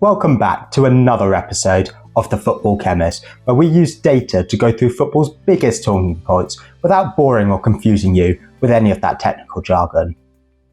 Welcome back to another episode of The Football Chemist, where we use data to go through football's biggest talking points without boring or confusing you with any of that technical jargon.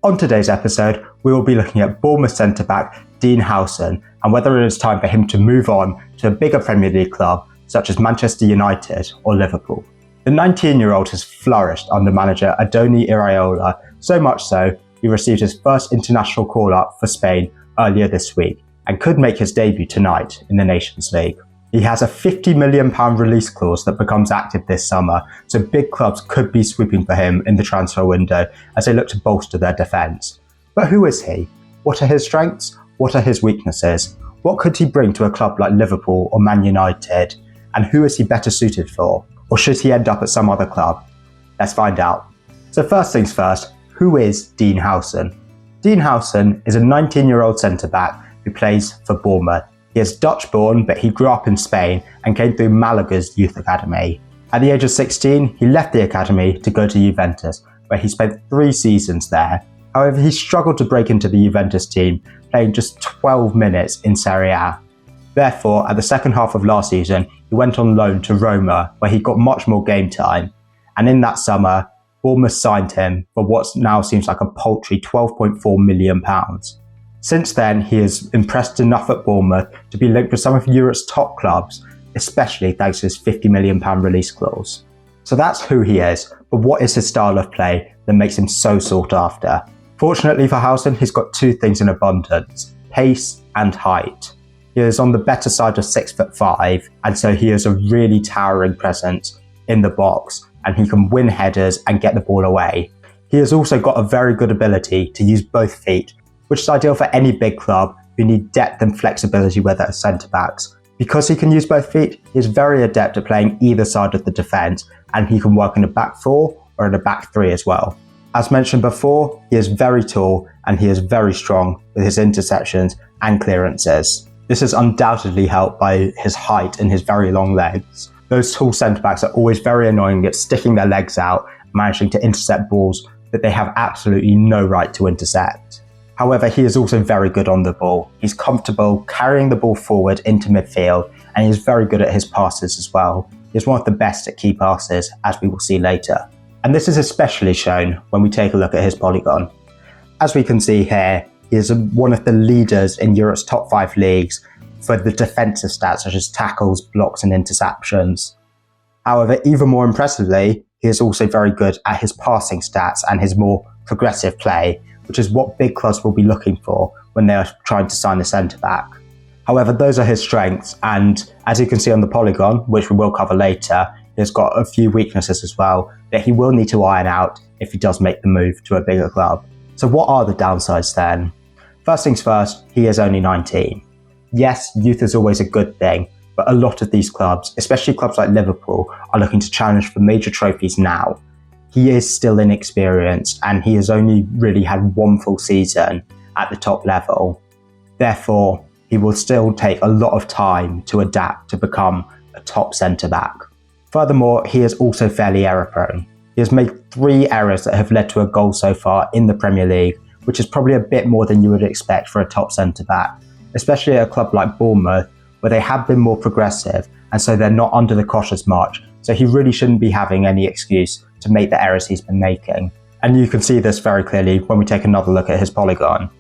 On today's episode, we will be looking at Bournemouth centre-back Dean Huijsen and whether it is time for him to move on to a bigger Premier League club such as Manchester United or Liverpool. The 19-year-old has flourished under manager Andoni Iraola, so much so he received his first international call-up for Spain earlier this week and could make his debut tonight in the Nations League. He has a £50 million release clause that becomes active this summer, so big clubs could be swooping for him in the transfer window as they look to bolster their defence. But who is he? What are his strengths? What are his weaknesses? What could he bring to a club like Liverpool or Man United? And who is he better suited for? Or should he end up at some other club? Let's find out. So first things first, who is Dean Huijsen? Dean Huijsen is a 19-year-old centre-back who plays for Bournemouth. He is Dutch-born, but he grew up in Spain and came through Malaga's youth academy. At the age of 16, he left the academy to go to Juventus, where he spent 3 seasons there. However, he struggled to break into the Juventus team, playing just 12 minutes in Serie A. Therefore, at the second half of last season, he went on loan to Roma, where he got much more game time. And in that summer, Bournemouth signed him for what now seems like a paltry £12.4 million. Since then, he has impressed enough at Bournemouth to be linked with some of Europe's top clubs, especially thanks to his £50 million release clause. So that's who he is, but what is his style of play that makes him so sought after? Fortunately for Huijsen, he's got 2 things in abundance: pace and height. He is on the better side of 6'5", and so he has a really towering presence in the box, and he can win headers and get the ball away. He has also got a very good ability to use both feet, which is ideal for any big club who need depth and flexibility with their centre-backs. Because he can use both feet, he is very adept at playing either side of the defence, and he can work in a back 4 or in a back 3 as well. As mentioned before, he is very tall and he is very strong with his interceptions and clearances. This is undoubtedly helped by his height and his very long legs. Those tall centre-backs are always very annoying at sticking their legs out, managing to intercept balls that they have absolutely no right to intercept. However, he is also very good on the ball. He's comfortable carrying the ball forward into midfield, and he is very good at his passes as well. He is one of the best at key passes, as we will see later. And this is especially shown when we take a look at his polygon. As we can see here, he is one of the leaders in Europe's top 5 leagues for the defensive stats such as tackles, blocks and interceptions. However, even more impressively, he is also very good at his passing stats and his more progressive play, which is what big clubs will be looking for when they are trying to sign a centre-back. However, those are his strengths, and as you can see on the polygon, which we will cover later, he's got a few weaknesses as well that he will need to iron out if he does make the move to a bigger club. So what are the downsides then? First things first, he is only 19. Yes, youth is always a good thing, but a lot of these clubs, especially clubs like Liverpool, are looking to challenge for major trophies now. He is still inexperienced and he has only really had 1 full season at the top level. Therefore, he will still take a lot of time to adapt to become a top centre-back. Furthermore, he is also fairly error-prone. He has made 3 errors that have led to a goal so far in the Premier League, which is probably a bit more than you would expect for a top centre-back, especially at a club like Bournemouth, where they have been more progressive, and so they're not under the cosh as much, so he really shouldn't be having any excuse to make the errors he's been making. And you can see this very clearly when we take another look at his polygon.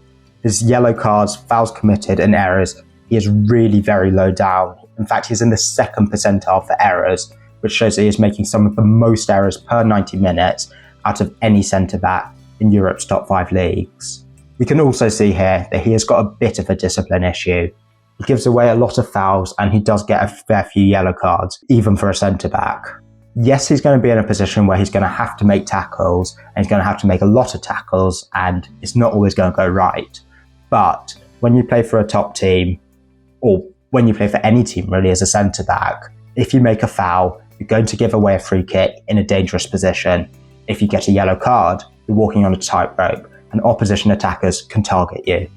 His yellow cards, fouls committed and errors, he is really very low down. In fact, he's in the 2nd percentile for errors, which shows that he is making some of the most errors per 90 minutes out of any centre-back in Europe's top 5 leagues. We can also see here that he has got a bit of a discipline issue. He gives away a lot of fouls and he does get a fair few yellow cards, even for a centre-back. Yes, he's going to be in a position where he's going to have to make tackles and he's going to have to make a lot of tackles and it's not always going to go right. But when you play for a top team, or when you play for any team really as a centre-back, if you make a foul, you're going to give away a free kick in a dangerous position. If you get a yellow card, you're walking on a tightrope and opposition attackers can target you.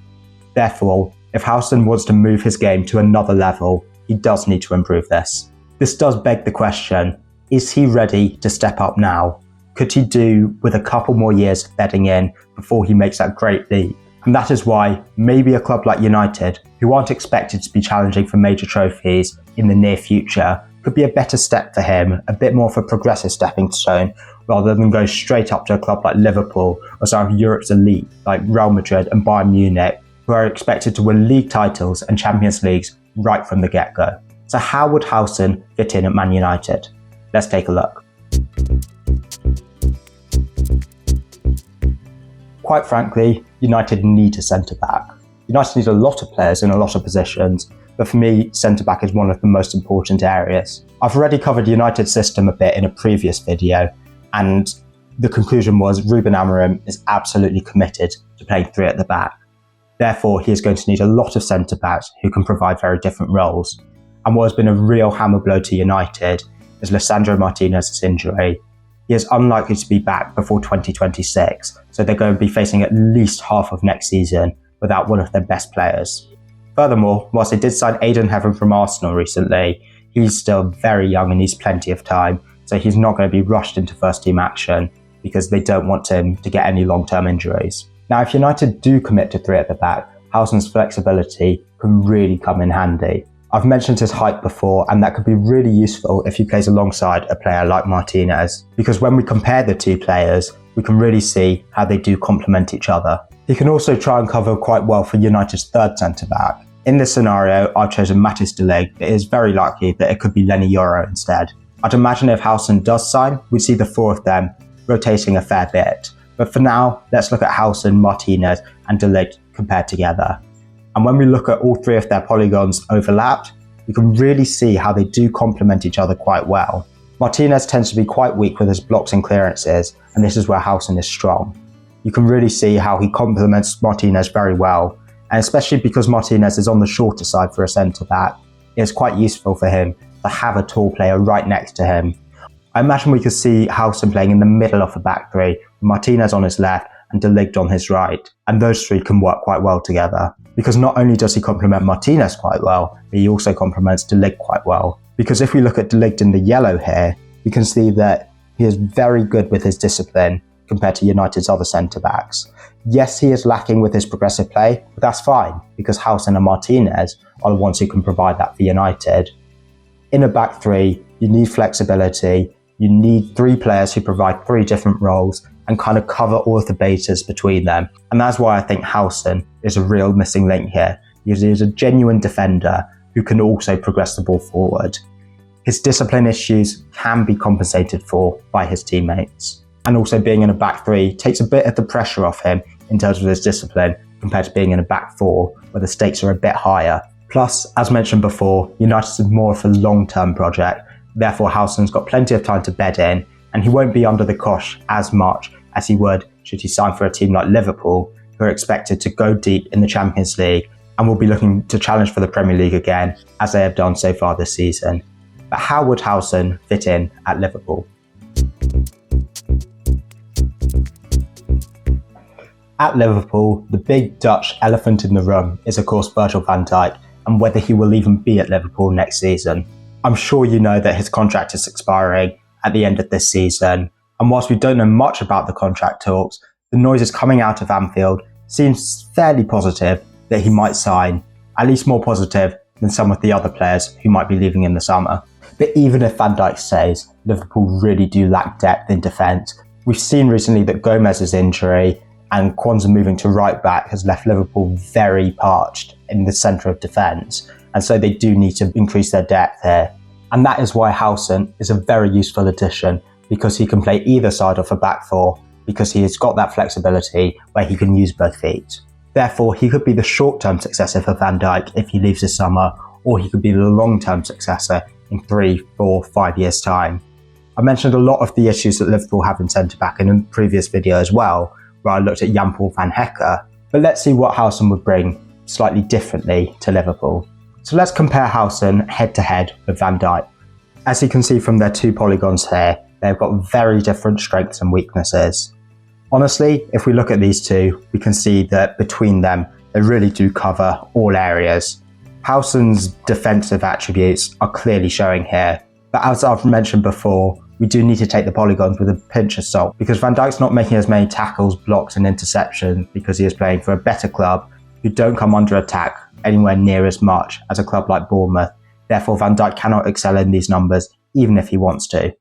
Therefore, if Huijsen wants to move his game to another level, he does need to improve this. This does beg the question, is he ready to step up now? Could he do with a couple more years bedding in before he makes that great leap? And that is why maybe a club like United, who aren't expected to be challenging for major trophies in the near future, could be a better step for him, a bit more of a progressive stepping stone, rather than go straight up to a club like Liverpool or some of Europe's elite like Real Madrid and Bayern Munich, who are expected to win league titles and Champions Leagues right from the get-go. So how would Huijsen fit in at Man United? Let's take a look. Quite frankly, United need a centre-back. United need a lot of players in a lot of positions, but for me, centre-back is one of the most important areas. I've already covered United's system a bit in a previous video, and the conclusion was Ruben Amorim is absolutely committed to playing three at the back. Therefore, he is going to need a lot of centre-backs who can provide very different roles. And what has been a real hammer blow to United is Lisandro Martinez's injury. He is unlikely to be back before 2026, so they're going to be facing at least half of next season without one of their best players. Furthermore, whilst they did sign Aiden Heaven from Arsenal recently, he's still very young and needs plenty of time, so he's not going to be rushed into first team action because they don't want him to get any long-term injuries. Now, if United do commit to three at the back, Huijsen's flexibility can really come in handy. I've mentioned his height before, and that could be really useful if he plays alongside a player like Martinez, because when we compare the two players, we can really see how they do complement each other. He can also try and cover quite well for United's third centre-back. In this scenario, I've chosen Matthijs de Ligt, but it is very likely that it could be Lenny Yoro instead. I'd imagine if Huijsen does sign, we'd see the four of them rotating a fair bit. But for now, let's look at Huijsen, Martinez and de Ligt compared together. And when we look at all three of their polygons overlapped, you can really see how they do complement each other quite well. Martinez tends to be quite weak with his blocks and clearances, and this is where Huijsen is strong. You can really see how he complements Martinez very well, and especially because Martinez is on the shorter side for a centre-back, it's quite useful for him to have a tall player right next to him. I imagine we could see Huijsen playing in the middle of the back three, with Martinez on his left and de Ligt on his right, and those three can work quite well together. Because not only does he complement Martinez quite well, but he also complements de Ligt quite well. Because if we look at de Ligt in the yellow here, we can see that he is very good with his discipline compared to United's other centre-backs. Yes, he is lacking with his progressive play, but that's fine, because Huijsen and Martinez are the ones who can provide that for United. In a back three, you need flexibility, you need three players who provide three different roles and kind of cover all of the bases between them. And that's why I think Huijsen is a real missing link here, because he is a genuine defender who can also progress the ball forward. His discipline issues can be compensated for by his teammates. And also being in a back three takes a bit of the pressure off him in terms of his discipline compared to being in a back four where the stakes are a bit higher. Plus, as mentioned before, United is more of a long-term project, therefore Huijsen's got plenty of time to bed in and he won't be under the cosh as much as he would should he sign for a team like Liverpool, who are expected to go deep in the Champions League and will be looking to challenge for the Premier League again, as they have done so far this season. But how would Huijsen fit in at Liverpool? At Liverpool, the big Dutch elephant in the room is of course Virgil van Dijk, and whether he will even be at Liverpool next season. I'm sure you know that his contract is expiring at the end of this season, and whilst we don't know much about the contract talks, the noises coming out of Anfield seems fairly positive that he might sign, at least more positive than some of the other players who might be leaving in the summer. But even if Van Dijk stays, Liverpool really do lack depth in defence. We've seen recently that Gomez's injury and Kwanzaa moving to right back has left Liverpool very parched in the centre of defence, and so they do need to increase their depth here. And that is why Huijsen is a very useful addition, because he can play either side of a back four, because he has got that flexibility where he can use both feet. Therefore, he could be the short-term successor for Van Dijk if he leaves this summer, or he could be the long-term successor in 3, 4, 5 years' time. I mentioned a lot of the issues that Liverpool have in centre-back in a previous video as well, where I looked at Jan-Paul van Hecke, but let's see what Huijsen would bring slightly differently to Liverpool. So let's compare Huijsen head-to-head with Van Dijk. As you can see from their two polygons here, they've got very different strengths and weaknesses. Honestly, if we look at these two, we can see that between them, they really do cover all areas. Huijsen's defensive attributes are clearly showing here, but as I've mentioned before, we do need to take the polygons with a pinch of salt, because Van Dijk's not making as many tackles, blocks and interceptions because he is playing for a better club who don't come under attack anywhere near as much as a club like Bournemouth. Therefore, Van Dijk cannot excel in these numbers even if he wants to.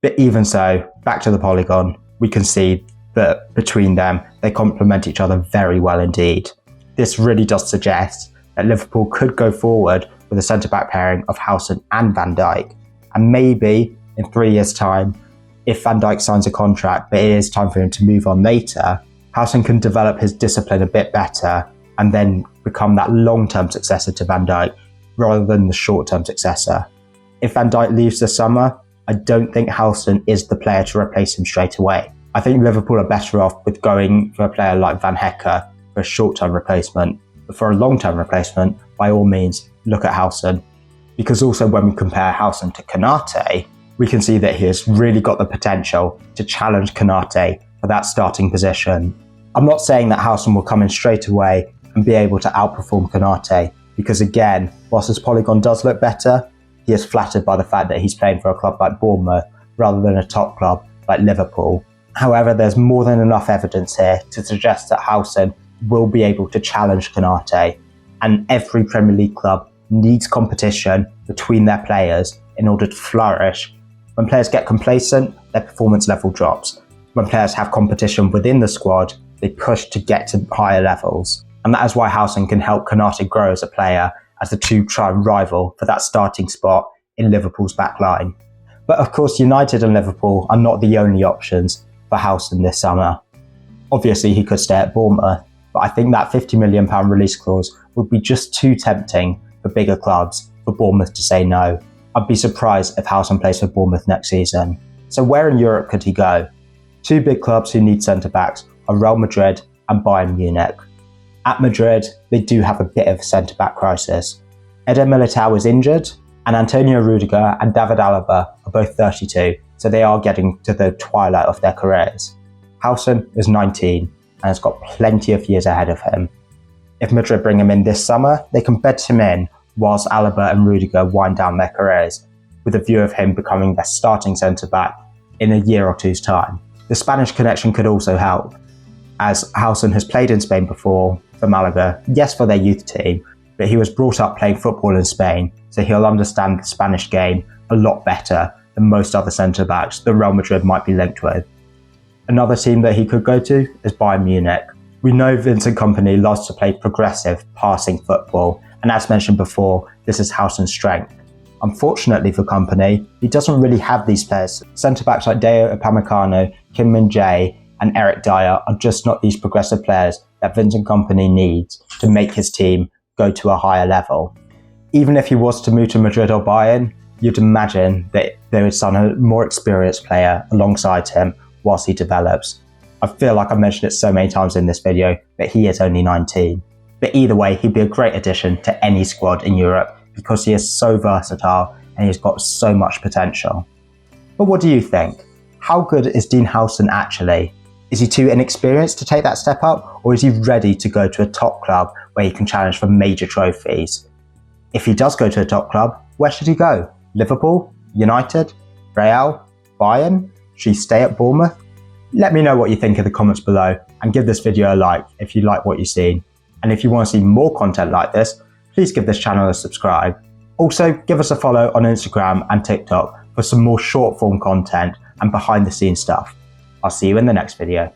But even so, back to the polygon, we can see that between them, they complement each other very well indeed. This really does suggest that Liverpool could go forward with a centre-back pairing of Huijsen and Van Dijk. And maybe in 3 years' time, if Van Dijk signs a contract but it is time for him to move on later, Huijsen can develop his discipline a bit better and then become that long-term successor to Van Dijk rather than the short-term successor. If Van Dijk leaves this summer, I don't think Huijsen is the player to replace him straight away. I think Liverpool are better off with going for a player like Van Hecke for a short-term replacement. But for a long-term replacement, by all means, look at Huijsen. Because also when we compare Huijsen to Konate, we can see that he has really got the potential to challenge Konate for that starting position. I'm not saying that Huijsen will come in straight away and be able to outperform Konate, because again, whilst his polygon does look better, he is flattered by the fact that he's playing for a club like Bournemouth rather than a top club like Liverpool. However, there's more than enough evidence here to suggest that Huijsen will be able to challenge Konate, and every Premier League club needs competition between their players in order to flourish. When players get complacent, their performance level drops. When players have competition within the squad, they push to get to higher levels. And that is why Huijsen can help Konate grow as a player, as the two try and rival for that starting spot in Liverpool's back line. But of course, United and Liverpool are not the only options for Huijsen this summer. Obviously, he could stay at Bournemouth, but I think that £50 million release clause would be just too tempting for bigger clubs for Bournemouth to say no. I'd be surprised if Huijsen plays for Bournemouth next season. So where in Europe could he go? Two big clubs who need centre-backs are Real Madrid and Bayern Munich. At Madrid, they do have a bit of a centre-back crisis. Eder Militao is injured, and Antonio Rudiger and David Alaba are both 32, so they are getting to the twilight of their careers. Huijsen is 19 and has got plenty of years ahead of him. If Madrid bring him in this summer, they can bed him in whilst Alaba and Rudiger wind down their careers, with a view of him becoming their starting centre-back in a year or two's time. The Spanish connection could also help, as Huijsen has played in Spain before for Malaga, yes, for their youth team, but he was brought up playing football in Spain, so he'll understand the Spanish game a lot better than most other centre-backs that Real Madrid might be linked with. Another team that he could go to is Bayern Munich. We know Vincent Kompany loves to play progressive, passing football, and as mentioned before, this is Huijsen's strength. Unfortunately for Kompany, he doesn't really have these players. Centre-backs like Dayot Upamecano, Kim Min-jae, and Eric Dyer are just not these progressive players that Vincent Kompany needs to make his team go to a higher level. Even if he was to move to Madrid or Bayern, you'd imagine that they would sign a more experienced player alongside him whilst he develops. I feel like I've mentioned it so many times in this video, but he is only 19. But either way, he'd be a great addition to any squad in Europe because he is so versatile and he's got so much potential. But what do you think? How good is Dean Huijsen actually? Is he too inexperienced to take that step up, or is he ready to go to a top club where he can challenge for major trophies? If he does go to a top club, where should he go? Liverpool? United? Real? Bayern? Should he stay at Bournemouth? Let me know what you think in the comments below and give this video a like if you like what you've seen. And if you want to see more content like this, please give this channel a subscribe. Also, give us a follow on Instagram and TikTok for some more short form content and behind the scenes stuff. I'll see you in the next video.